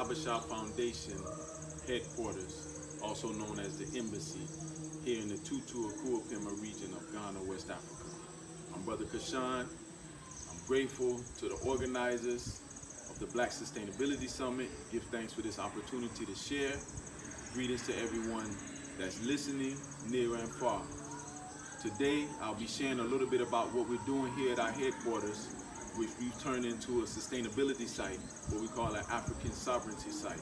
HABESHA Foundation headquarters, also known as the Embassy, here in the Tutu Akuapema region of Ghana, West Africa. I'm Brother Kashan. I'm grateful to the organizers of the Black Sustainability Summit. Give thanks for this opportunity to share. Greetings to everyone that's listening, near and far. Today, I'll be sharing a little bit about what we're doing here at our headquarters, which we've turned into a sustainability site, what we call an African sovereignty site,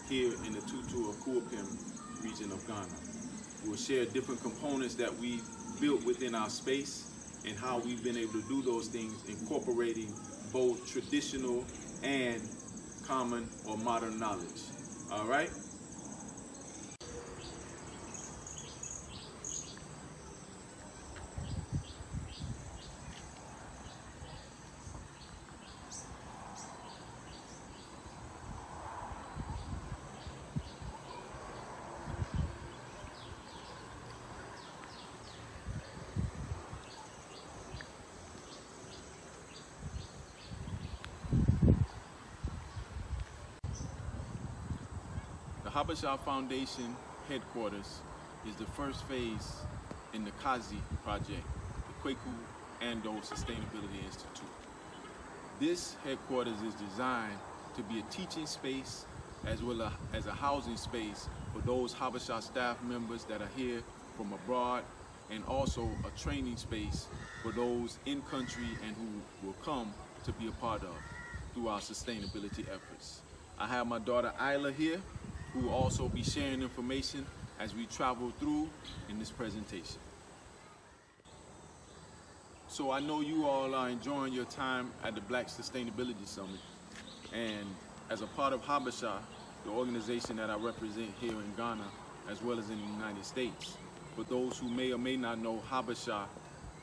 here in the Tutu Akuapem region of Ghana. We'll share different components that we built within our space and how we've been able to do those things, incorporating both traditional and common or modern knowledge. All right? The HABESHA Foundation headquarters is the first phase in the Kazi project, the Kweku Ando Sustainability Institute. This headquarters is designed to be a teaching space as well as a housing space for those HABESHA staff members that are here from abroad, and also a training space for those in country and who will come to be a part of through our sustainability efforts. I have my daughter Isla here, who will also be sharing information as we travel through in this presentation. So I know you all are enjoying your time at the Black Sustainability Summit, and as a part of HABESHA, the organization that I represent here in Ghana as well as in the United States. For those who may or may not know, HABESHA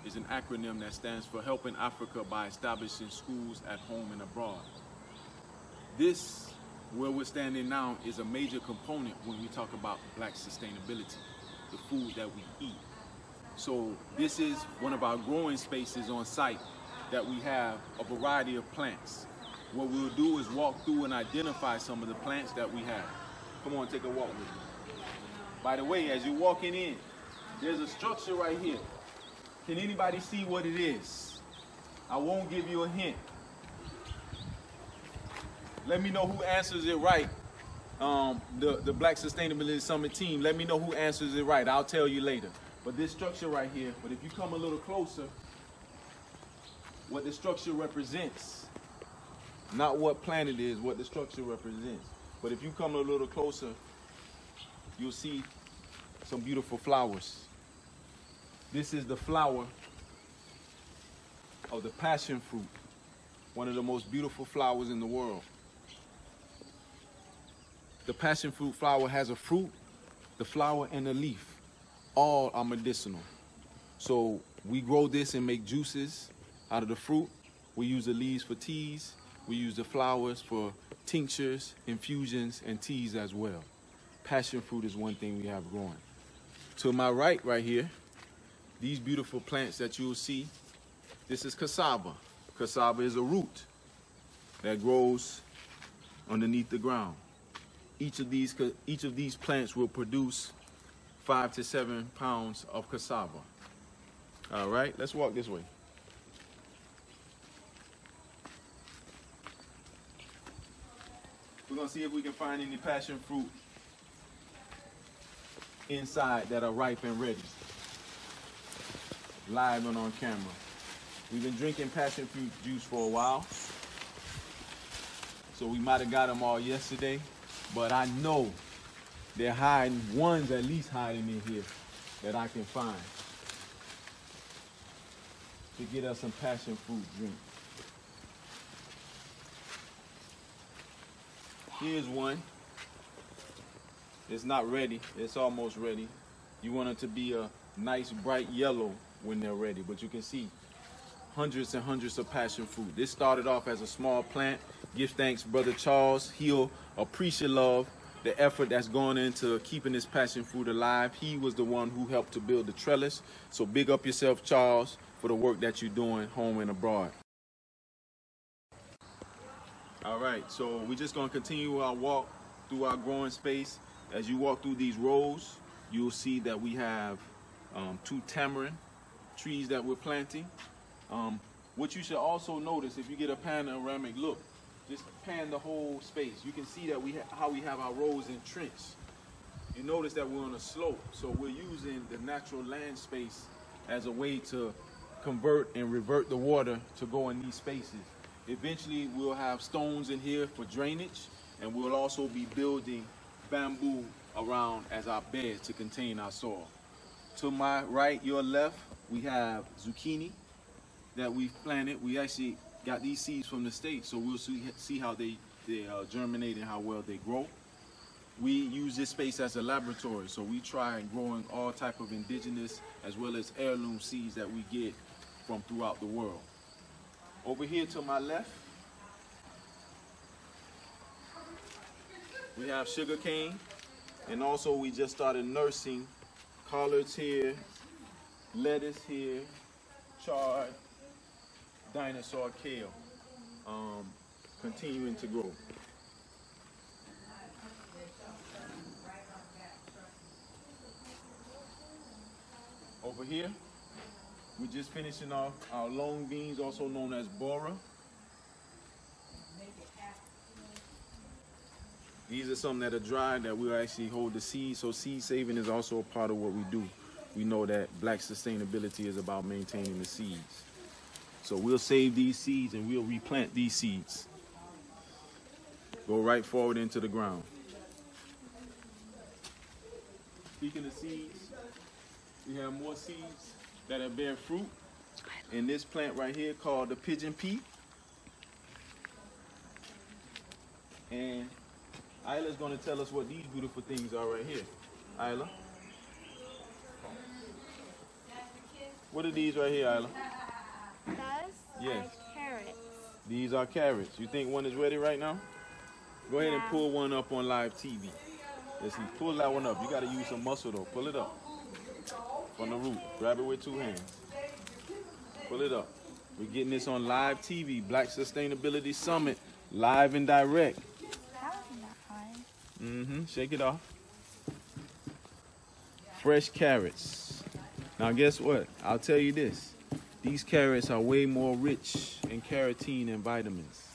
is an acronym that stands for Helping Africa by Establishing Schools at Home and Abroad. This, where we're standing now, is a major component when we talk about Black sustainability, the food that we eat. So this is one of our growing spaces on site that we have a variety of plants. What we'll do is walk through and identify some of the plants that we have. Come on, take a walk with me. By the way, as you're walking in, there's a structure right here. Can anybody see what it is? I won't give you a hint. Let me know who answers it right. The Black Sustainability Summit team, let me know who answers it right. I'll tell you later. But this structure right here, but if you come a little closer, what the structure represents, not what plant it is, what the structure represents. But if you come a little closer, you'll see some beautiful flowers. This is the flower of the passion fruit, one of the most beautiful flowers in the world. The passion fruit flower has a fruit, the flower, and a leaf. All are medicinal. So we grow this and make juices out of the fruit. We use the leaves for teas. We use the flowers for tinctures, infusions, and teas as well. Passion fruit is one thing we have growing. To my right here, these beautiful plants that you'll see, this is cassava. Cassava is a root that grows underneath the ground. Each of these plants will produce 5 to 7 pounds of cassava. All right, let's walk this way. We're gonna see if we can find any passion fruit inside that are ripe and ready. Live and on camera. We've been drinking passion fruit juice for a while, so we might have got them all yesterday. But I know they're hiding, one's at least hiding in here that I can find to get us some passion fruit drink. Here's one. It's not ready, it's almost ready. You want it to be a nice bright yellow when they're ready, but you can see hundreds and hundreds of passion fruit. This started off as a small plant. Give thanks, Brother Charles. He'll appreciate the effort that's gone into keeping this passion fruit alive. He was the one who helped to build the trellis. So big up yourself, Charles, for the work that you're doing home and abroad. All right, so we're just gonna continue our walk through our growing space. As you walk through these rows, you'll see that we have 2 tamarind trees that we're planting. What you should also notice, if you get a panoramic look, just pan the whole space. You can see that how we have our rows entrenched. You notice that we're on a slope, so we're using the natural land space as a way to convert and revert the water to go in these spaces. Eventually, we'll have stones in here for drainage, and we'll also be building bamboo around as our bed to contain our soil. To my right, your left, we have zucchini that we've planted. We actually got these seeds from the States, so we'll see how they germinate and how well they grow. We use this space as a laboratory, so we try growing all type of indigenous as well as heirloom seeds that we get from throughout the world. Over here to my left, we have sugar cane, and also we just started nursing collards here, lettuce here, chard, dinosaur kale, continuing to grow. Over here, we're just finishing off our long beans, also known as bora. These are some that are dry that we'll actually hold the seeds. So seed saving is also a part of what we do. We know that Black sustainability is about maintaining the seeds. So we'll save these seeds and we'll replant these seeds. Go right forward into the ground. Speaking of seeds, we have more seeds that are bear fruit in this plant right here called the pigeon pea. And Isla's going to tell us what these beautiful things are right here. Isla, what are these right here, Isla? Those yes. are carrots. These are carrots. You think one is ready right now? Go ahead and pull one up on live TV. Let's see, pull that one up. You got to use some muscle though. Pull it up from the root. Grab it with 2 hands. Pull it up. We're getting this on live TV, Black Sustainability Summit, live and direct. That wasn't that hard. Shake it off. Fresh carrots. Now guess what? I'll tell you this. These carrots are way more rich in carotene and vitamins.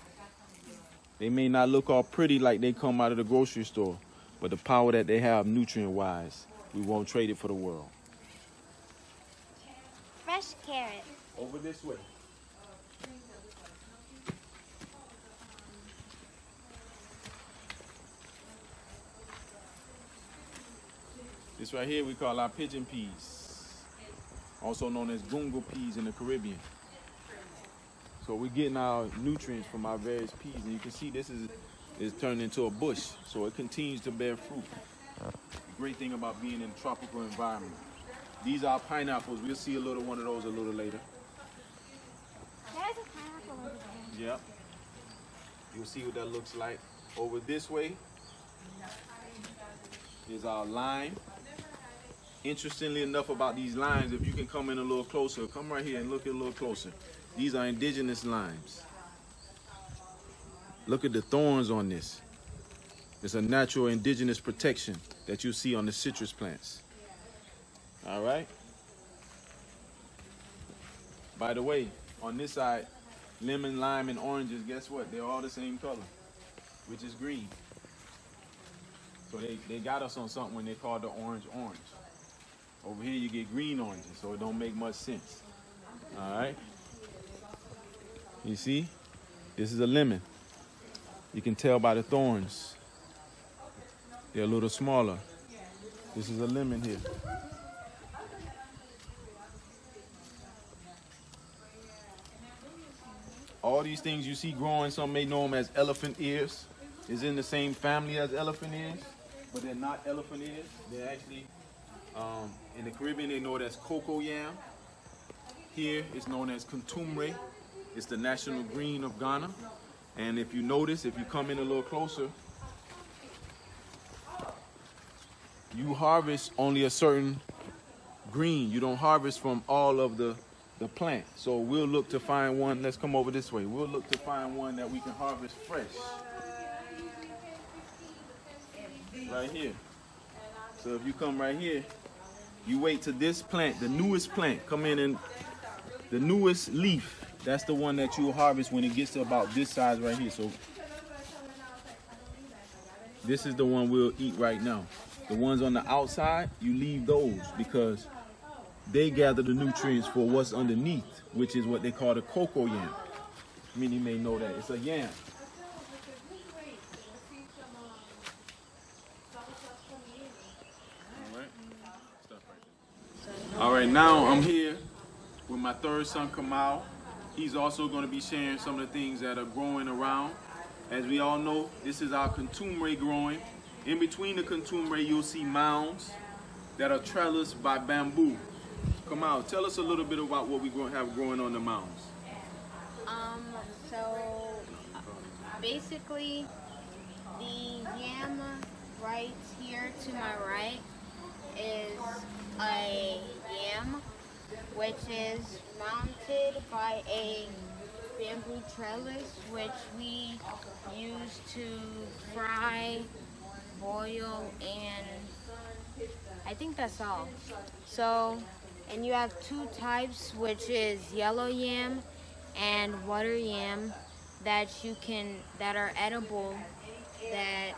They may not look all pretty like they come out of the grocery store, but the power that they have nutrient-wise, we won't trade it for the world. Fresh carrot. Over this way. This right here we call our pigeon peas, also known as gungo peas in the Caribbean. So we're getting our nutrients from our various peas, and you can see this is turned into a bush, so it continues to bear fruit. The great thing about being in a tropical environment. These are pineapples. We'll see a little one of those a little later. There's a pineapple over there. Yep. You'll see what that looks like. Over this way is our lime. Interestingly enough about these limes, if you can come in a little closer, come right here and look a little closer. These are indigenous limes. Look at the thorns on this. It's a natural indigenous protection that you see on the citrus plants. All right. By the way, on this side, lemon, lime, and oranges, guess what? They're all the same color, which is green. So they got us on something when they call the orange. Over here you get green oranges, so it don't make much sense. All right. You see, this is a lemon. You can tell by the thorns. They're a little smaller. This is a lemon here. All these things you see growing, some may know them as elephant ears, is in the same family as elephant ears, but they're not elephant ears. They're actually, in the Caribbean, they know it as cocoa yam. Here, it's known as contumre. It's the national green of Ghana. And if you notice, if you come in a little closer, you harvest only a certain green. You don't harvest from all of the the plant. So we'll look to find one. Let's come over this way. We'll look to find one that we can harvest fresh. Right here. So if you come right here, you wait till this plant, the newest plant, come in and the newest leaf, that's the one that you'll harvest when it gets to about this size right here. So this is the one we'll eat right now. The ones on the outside, you leave those because they gather the nutrients for what's underneath, which is what they call the cocoa yam. Many may know that. It's a yam. All right, now I'm here with my third son, Kamal. He's also going to be sharing some of the things that are growing around. As we all know, this is our contumely growing. In between the contumely, you'll see mounds that are trellised by bamboo. Kamal, tell us a little bit about what we're going to have growing on the mounds. So basically, the yam right here to my right is a yam, which is mounted by a bamboo trellis, which we use to fry, boil, and I think that's all. So, and you have two types, which is yellow yam and water yam that are edible, that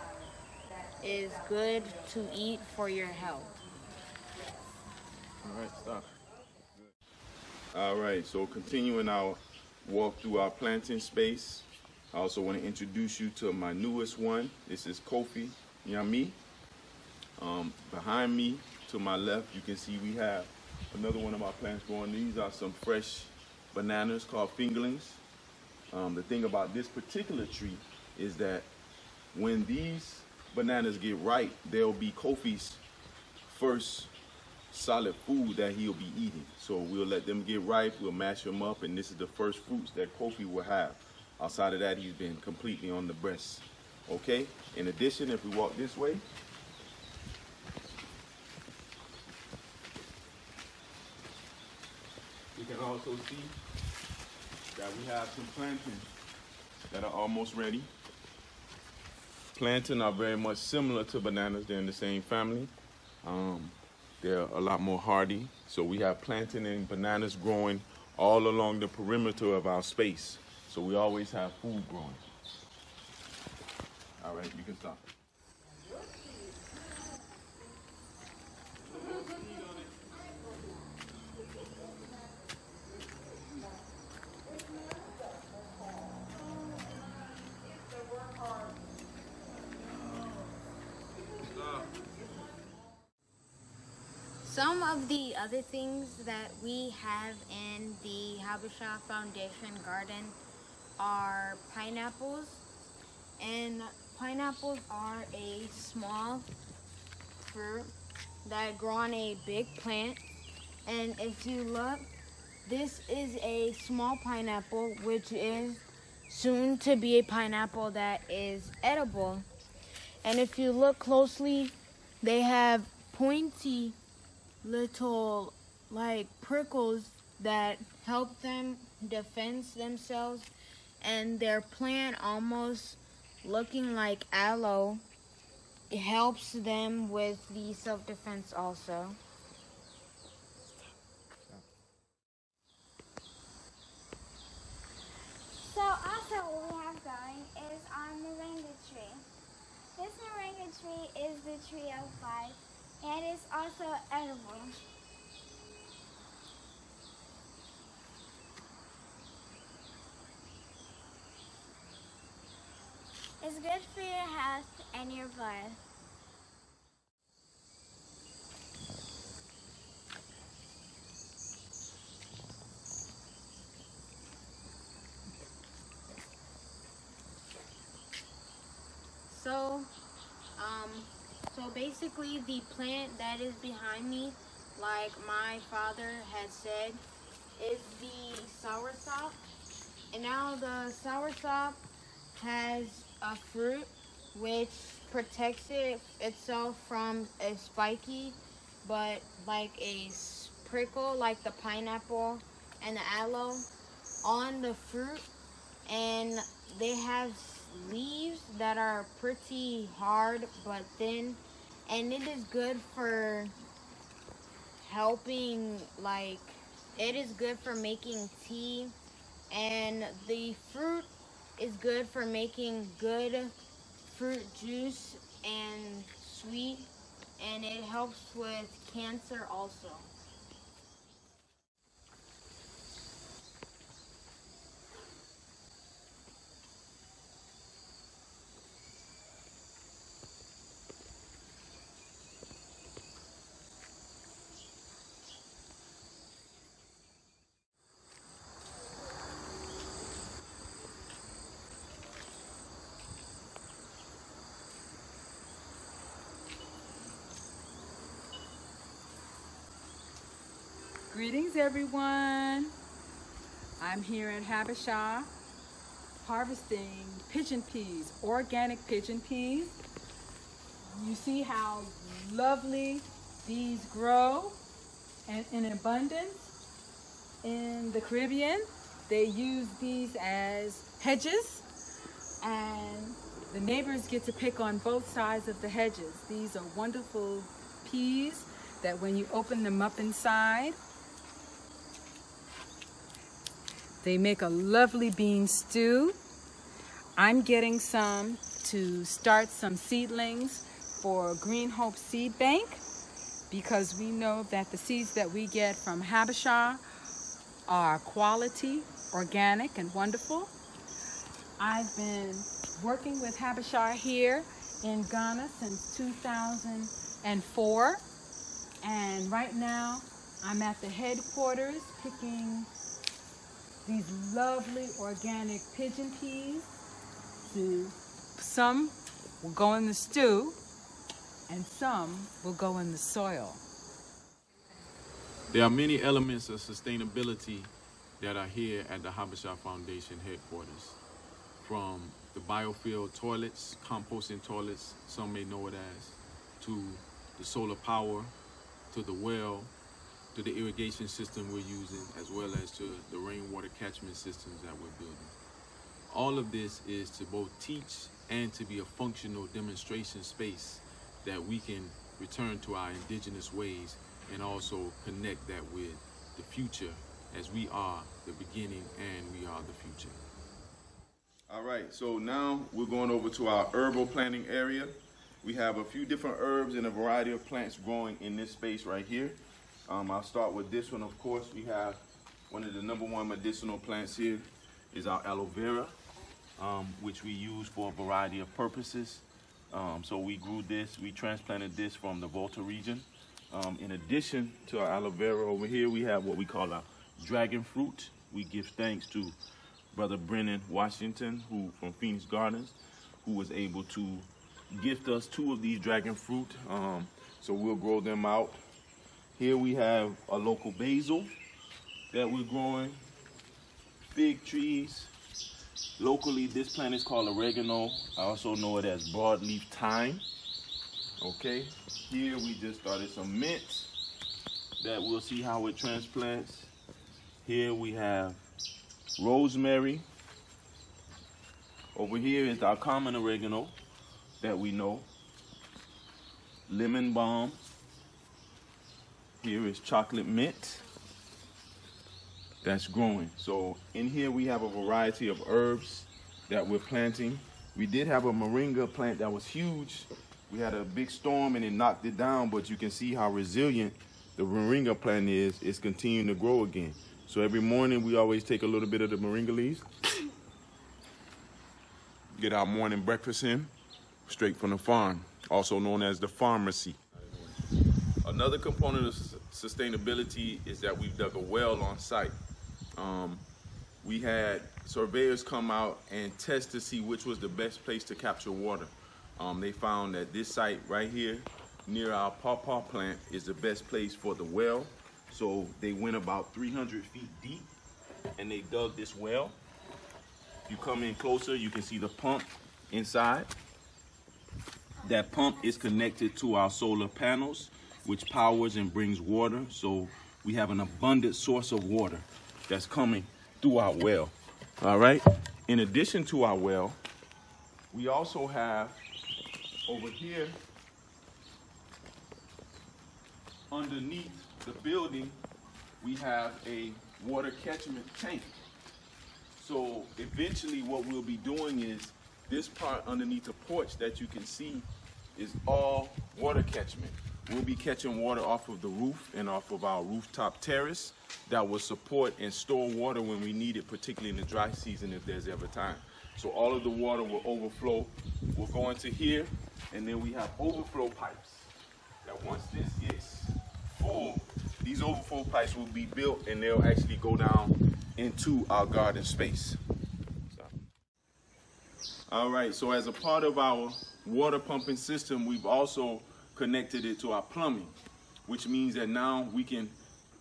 is good to eat for your health. All right, stop. All right, so continuing our walk through our planting space, I also want to introduce you to my newest one. This is Kofi Yami. Behind me, to my left, you can see we have another one of our plants growing. These are some fresh bananas called fingerlings. The thing about this particular tree is that when these bananas get ripe, they'll be Kofi's first solid food that he'll be eating. So we'll let them get ripe, we'll mash them up, and this is the first fruits that Kofi will have. Outside of that, he's been completely on the breast. Okay? In addition, if we walk this way, you can also see that we have some plantains that are almost ready. Plantains are very much similar to bananas. They're in the same family. They're a lot more hardy. So we have plantain and bananas growing all along the perimeter of our space. So we always have food growing. All right, you can stop. Some of the other things that we have in the HABESHA Foundation garden are pineapples. And pineapples are a small fruit that grow on a big plant. And if you look, this is a small pineapple, which is soon to be a pineapple that is edible. And if you look closely, they have pointy little like prickles that help them defend themselves, and their plant almost looking like aloe, it helps them with the self-defense also. So also what we have going is our moringa tree. This moringa tree is the tree of life, and it's also edible. It's good for your health and your blood. So basically the plant that is behind me, like my father had said, is the soursop. And now the soursop has a fruit which protects itself from a spiky, but like a prickle, like the pineapple and the aloe on the fruit, and they have leaves that are pretty hard but thin, and it is good for helping, like, it is good for making tea, and the fruit is good for making good fruit juice and sweet, and it helps with cancer also. Greetings, everyone. I'm here at HABESHA harvesting pigeon peas, organic pigeon peas. You see how lovely these grow and in abundance in the Caribbean. They use these as hedges, and the neighbors get to pick on both sides of the hedges. These are wonderful peas that when you open them up inside, they make a lovely bean stew. I'm getting some to start some seedlings for Green Hope Seed Bank, because we know that the seeds that we get from HABESHA are quality, organic, and wonderful. I've been working with HABESHA here in Ghana since 2004, and right now I'm at the headquarters picking these lovely organic pigeon peas. Some will go in the stew and some will go in the soil. There are many elements of sustainability that are here at the HABESHA Foundation headquarters. From the biofuel toilets, composting toilets, some may know it as, to the solar power, to the well, to the irrigation system we're using, as well as to the rainwater catchment systems that we're building. All of this is to both teach and to be a functional demonstration space that we can return to our indigenous ways and also connect that with the future, as we are the beginning and we are the future. All right, so now we're going over to our herbal planning area. We have a few different herbs and a variety of plants growing in this space right here. I'll start with this one. Of course, we have one of the #1 medicinal plants here is our aloe vera, which we use for a variety of purposes. So we grew this, we transplanted this from the Volta region. In addition to our aloe vera over here, we have what we call our dragon fruit. We give thanks to Brother Brennan Washington, who from Phoenix Gardens, who was able to gift us 2 of these dragon fruit. So we'll grow them out. Here we have a local basil that we're growing, fig trees. Locally, this plant is called oregano. I also know it as broadleaf thyme. Okay, here we just started some mint that we'll see how it transplants. Here we have rosemary. Over here is our common oregano that we know. Lemon balm. Here is chocolate mint that's growing. So in here we have a variety of herbs that we're planting. We did have a moringa plant that was huge. We had a big storm and it knocked it down, but you can see how resilient the moringa plant is. It's continuing to grow again. So every morning we always take a little bit of the moringa leaves, get our morning breakfast in, straight from the farm, also known as the pharmacy. Another component of sustainability is that we've dug a well on site. We had surveyors come out and test to see which was the best place to capture water. They found that this site right here near our pawpaw plant is the best place for the well. So they went about 300 feet deep and they dug this well. If you come in closer, you can see the pump inside. That pump is connected to our solar panels, which powers and brings water. So we have an abundant source of water that's coming through our well. All right. In addition to our well, we also have over here underneath the building, we have a water catchment tank. So eventually what we'll be doing is this part underneath the porch that you can see is all water catchment. We'll be catching water off of the roof and off of our rooftop terrace that will support and store water when we need it, particularly in the dry season if there's ever time. So all of the water will overflow. We'll go into here, and then we have overflow pipes that once this gets full, these overflow pipes will be built and they'll actually go down into our garden space. All right, so as a part of our water pumping system, we've also connected it to our plumbing, which means that now we can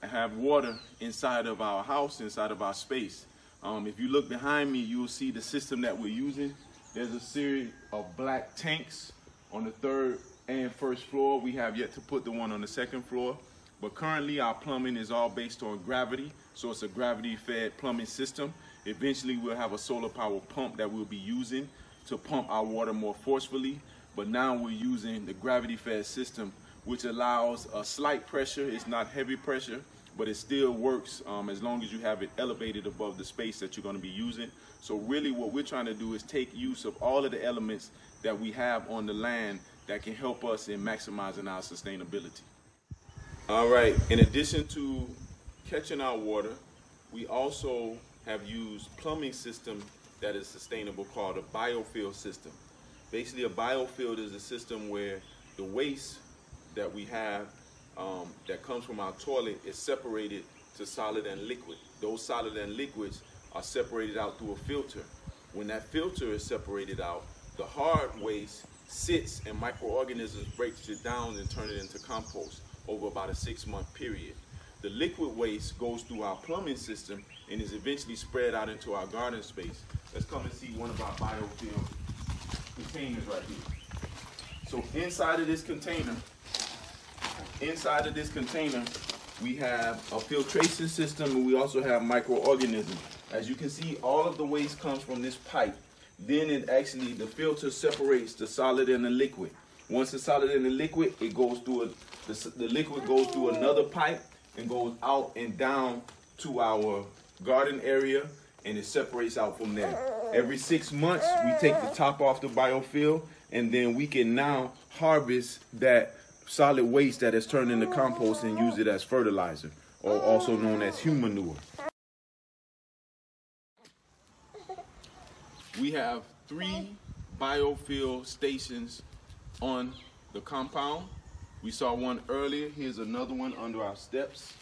have water inside of our house, inside of our space. If you look behind me, you'll see the system that we're using. There's a series of black tanks on the 3rd and 1st floor. We have yet to put the one on the 2nd floor, but currently our plumbing is all based on gravity, so it's a gravity-fed plumbing system. Eventually we'll have a solar power pump that we'll be using to pump our water more forcefully, but now we're using the gravity-fed system, which allows a slight pressure. It's not heavy pressure, but it still works as long as you have it elevated above the space that you're going to be using. So really what we're trying to do is take use of all of the elements that we have on the land that can help us in maximizing our sustainability. All right, in addition to catching our water, we also have used plumbing system that is sustainable called a biofield system. Basically, a biofield is a system where the waste that we have that comes from our toilet is separated to solid and liquid. Those solid and liquids are separated out through a filter. When that filter is separated out, the hard waste sits and microorganisms breaks it down and turn it into compost over about a 6-month period. The liquid waste goes through our plumbing system and is eventually spread out into our garden space. Let's come and see one of our biofield containers right here. So inside of this container, we have a filtration system, and we also have microorganisms. As you can see, all of the waste comes from this pipe. Then the filter separates the solid and the liquid. Once the solid and the liquid, it goes through the liquid goes through another pipe and goes out and down to our garden area, and it separates out from there. Every 6 months, we take the top off the biofield, and then we can now harvest that solid waste that is turned into compost and use it as fertilizer, or also known as human manure. We have 3 biofield stations on the compound. We saw one earlier. Here's another one under our steps.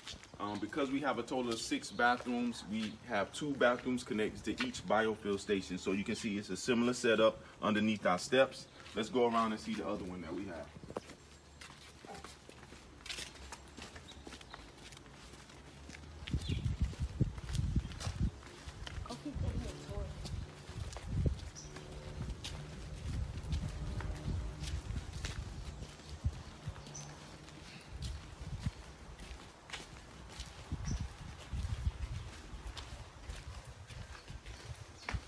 Because we have a total of 6 bathrooms, we have 2 bathrooms connected to each biofield station. So you can see it's a similar setup underneath our steps. Let's go around and see the other one that we have.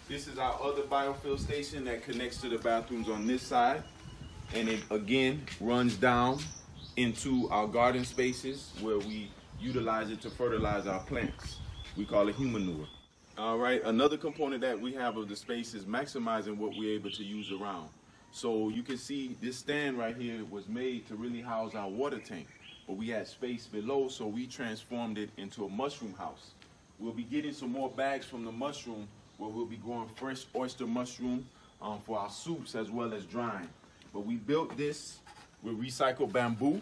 This is our other biofield station that connects to the bathrooms on this side, and it again runs down into our garden spaces where we utilize it to fertilize our plants. We call it human manure. All right, another component that we have of the space is maximizing what we're able to use around. So you can see this stand right here was made to really house our water tank, but we had space below, so we transformed it into a mushroom house. We'll be getting some more bags from the mushroom where we'll be growing fresh oyster mushroom for our soups as well as drying. But we built this with recycled bamboo.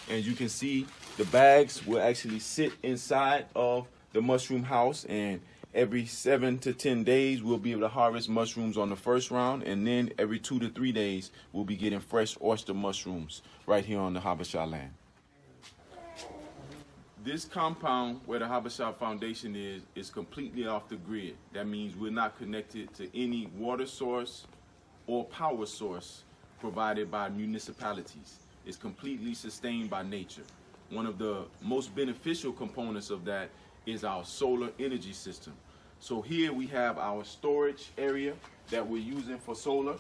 As you can see, the bags will actually sit inside of the mushroom house, and every 7 to 10 days we'll be able to harvest mushrooms on the first round, and then every 2 to 3 days we'll be getting fresh oyster mushrooms right here on the HABESHA land. This compound where the HABESHA Foundation is completely off the grid. That means we're not connected to any water source or power source provided by municipalities. It's completely sustained by nature. One of the most beneficial components of that is our solar energy system. So here we have our storage area that we're using for solar.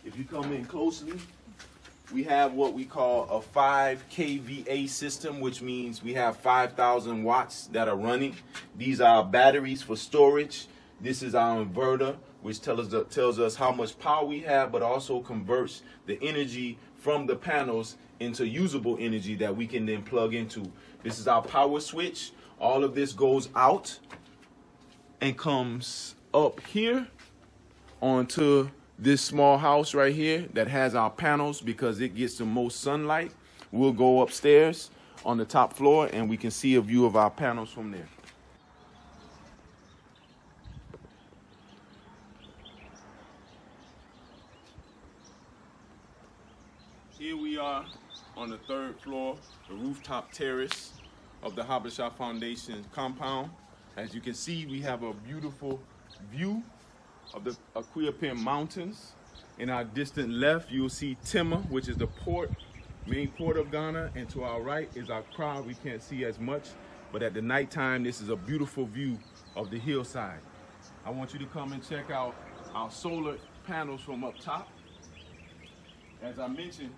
If you come in closely, we have what we call a 5 kVA system, which means we have 5,000 watts that are running. These are our batteries for storage. This is our inverter, which tells us how much power we have, but also converts the energy from the panels into usable energy that we can then plug into. This is our power switch. All of this goes out and comes up here onto this small house right here that has our panels because it gets the most sunlight. We'll go upstairs on the top floor and we can see a view of our panels from there. Here we are on the 3rd floor, the rooftop terrace of the HABESHA Foundation compound. As you can see, we have a beautiful view of the Akuapem Mountains. In our distant left, you'll see Tema, which is the main port of Ghana, and to our right is Accra. We can't see as much, but at the nighttime, this is a beautiful view of the hillside. I want you to come and check out our solar panels from up top. As I mentioned,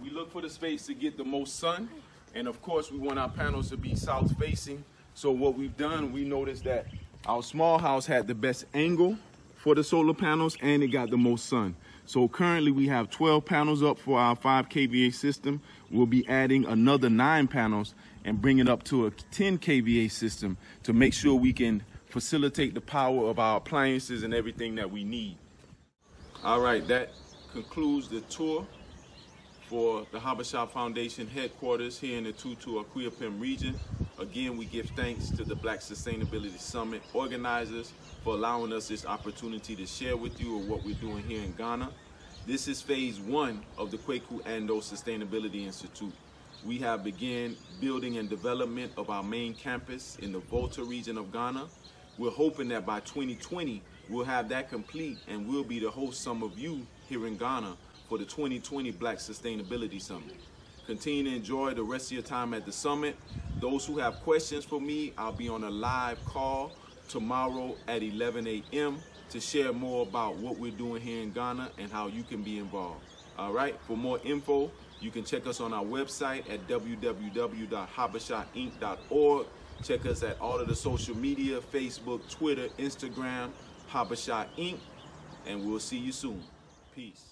we look for the space to get the most sun, and of course, we want our panels to be south facing. So what we've done, we noticed that our small house had the best angle for the solar panels and it got the most sun. So currently we have 12 panels up for our 5 kVA system. We'll be adding another 9 panels and bring it up to a 10 kVA system to make sure we can facilitate the power of our appliances and everything that we need. All right, that concludes the tour for the HABESHA Foundation headquarters here in the Tutu Akuapem region. Again, we give thanks to the Black Sustainability Summit organizers for allowing us this opportunity to share with you what we're doing here in Ghana. This is phase 1 of the Kwaku Ando Sustainability Institute. We have begun building and development of our main campus in the Volta region of Ghana. We're hoping that by 2020, we'll have that complete and we'll be the host, some of you here in Ghana, for the 2020 Black Sustainability Summit. Continue to enjoy the rest of your time at the summit. Those who have questions for me, I'll be on a live call tomorrow at 11 a.m. to share more about what we're doing here in Ghana and how you can be involved. All right, for more info, you can check us on our website at www.habeshainc.org. Check us at all of the social media, Facebook, Twitter, Instagram, HABESHA Inc. And we'll see you soon. Peace.